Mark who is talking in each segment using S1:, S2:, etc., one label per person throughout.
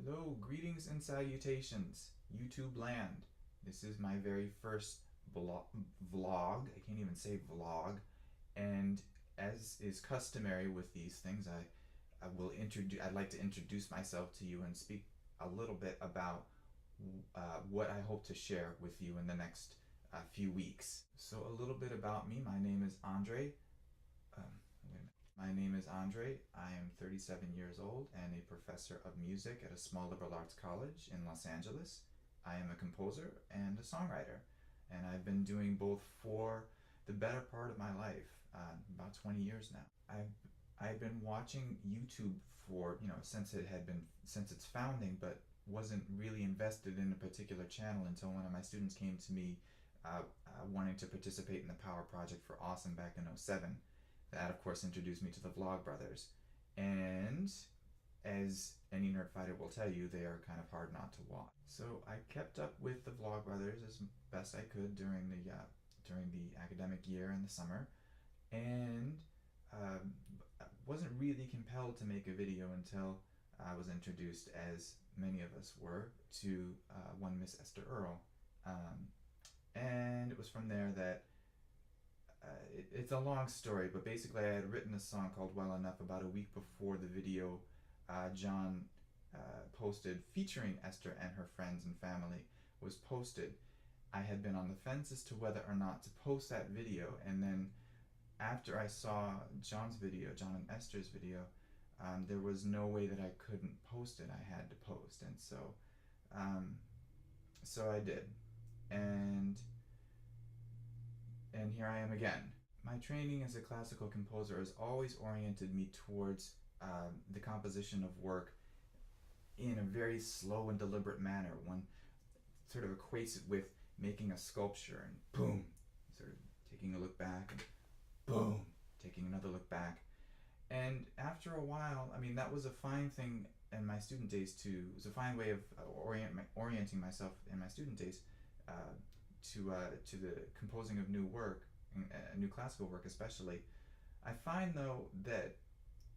S1: Hello, greetings and salutations, YouTube land. This is my very first vlog. I can't even say vlog. And as is customary with these things, I'd like to introduce myself to you and speak a little bit about what I hope to share with you in the next few weeks. So a little bit about me. My name is Andre. My name is Andre. I am 37 years old and a professor of music at a small liberal arts college in Los Angeles. I am a composer and a songwriter, and I've been doing both for the better part of my life, about 20 years now. I've been watching YouTube for, since its founding, but wasn't really invested in a particular channel until one of my students came to me wanting to participate in the Power Project for Awesome back in '07. That, of course, introduced me to the Vlogbrothers. And as any nerd fighter will tell you, they are kind of hard not to watch. So I kept up with the Vlogbrothers as best I could during the academic year in the summer, and wasn't really compelled to make a video until I was introduced, as many of us were, to one Miss Esther Earl. And it was from there that it's a long story, but basically I had written a song called Well Enough about a week before the video John posted featuring Esther and her friends and family was posted. I had been on the fence as to whether or not to post that video, and then after I saw John and Esther's video, there was no way that I couldn't post it. I had to post, and so I did, and here I am again. My training as a classical composer has always oriented me towards the composition of work in a very slow and deliberate manner. One sort of equates it with making a sculpture and boom, sort of taking a look back and boom, taking another look back. And after a while, I mean, that was a fine thing in my student days too. It was a fine way of orienting myself in my student days to the composing of new work, new classical work especially. I find though that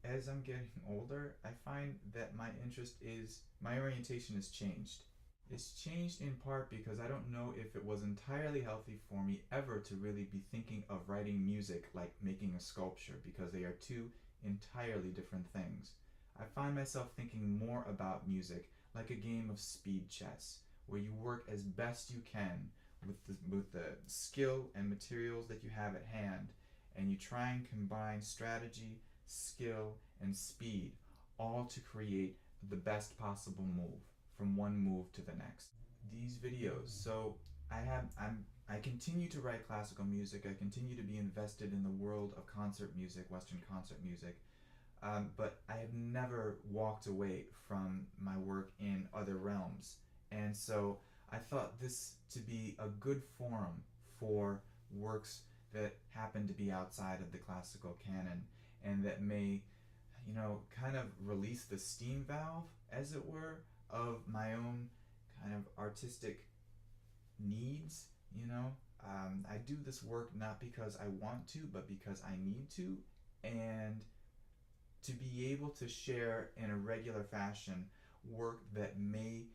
S1: as I'm getting older, I find that my orientation has changed. It's changed in part because I don't know if it was entirely healthy for me ever to really be thinking of writing music like making a sculpture, because they are two entirely different things. I find myself thinking more about music like a game of speed chess, where you work as best you can with the skill and materials that you have at hand, and you try and combine strategy, skill, and speed, all to create the best possible move from one move to the next. These videos, so I continue to write classical music. I continue to be invested in the world of concert music, Western concert music, but I have never walked away from my work in other realms, and so I thought this to be a good forum for works that happen to be outside of the classical canon and that may, kind of release the steam valve, as it were, of my own kind of artistic needs. I do this work not because I want to, but because I need to, and to be able to share in a regular fashion work that may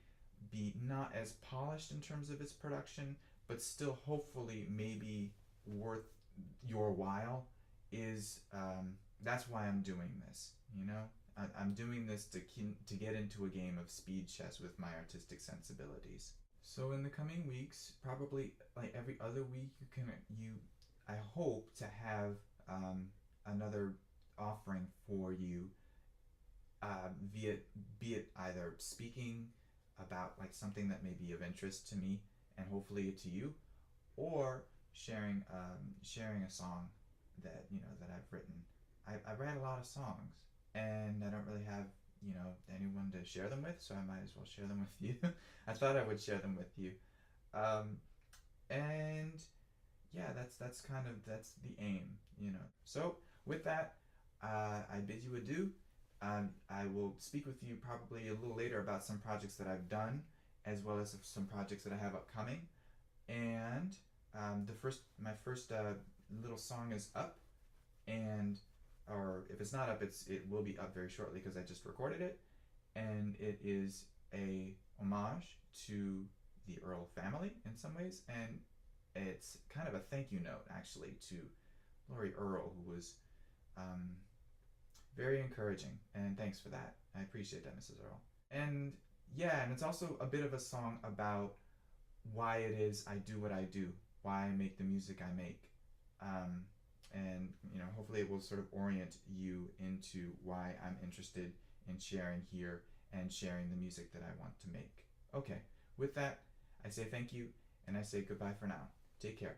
S1: be not as polished in terms of its production, but still hopefully maybe worth your while, is that's why I'm doing this. I'm doing this to get into a game of speed chess with my artistic sensibilities. So in the coming weeks, probably like every other week, I hope to have another offering for you, be it either speaking about like something that may be of interest to me and hopefully to you, or sharing a song that that I've written. I write a lot of songs, and I don't really have anyone to share them with, so I might as well share them with you. I thought I would share them with you, and yeah, that's the aim. So with that, I bid you adieu. I will speak with you probably a little later about some projects that I've done, as well as some projects that I have upcoming. And my first little song is up, or if it's not up, it will be up very shortly because I just recorded it, and it is a homage to the Earl family in some ways, and it's kind of a thank you note actually to Laurie Earl, who was um, very encouraging, and thanks for that. I appreciate that, Mrs. Earl. And yeah, and it's also a bit of a song about why it is I do what I do, why I make the music I make. Um, and hopefully it will sort of orient you into why I'm interested in sharing here and sharing the music that I want to make. Okay, with that, I say thank you and I say goodbye for now. Take care.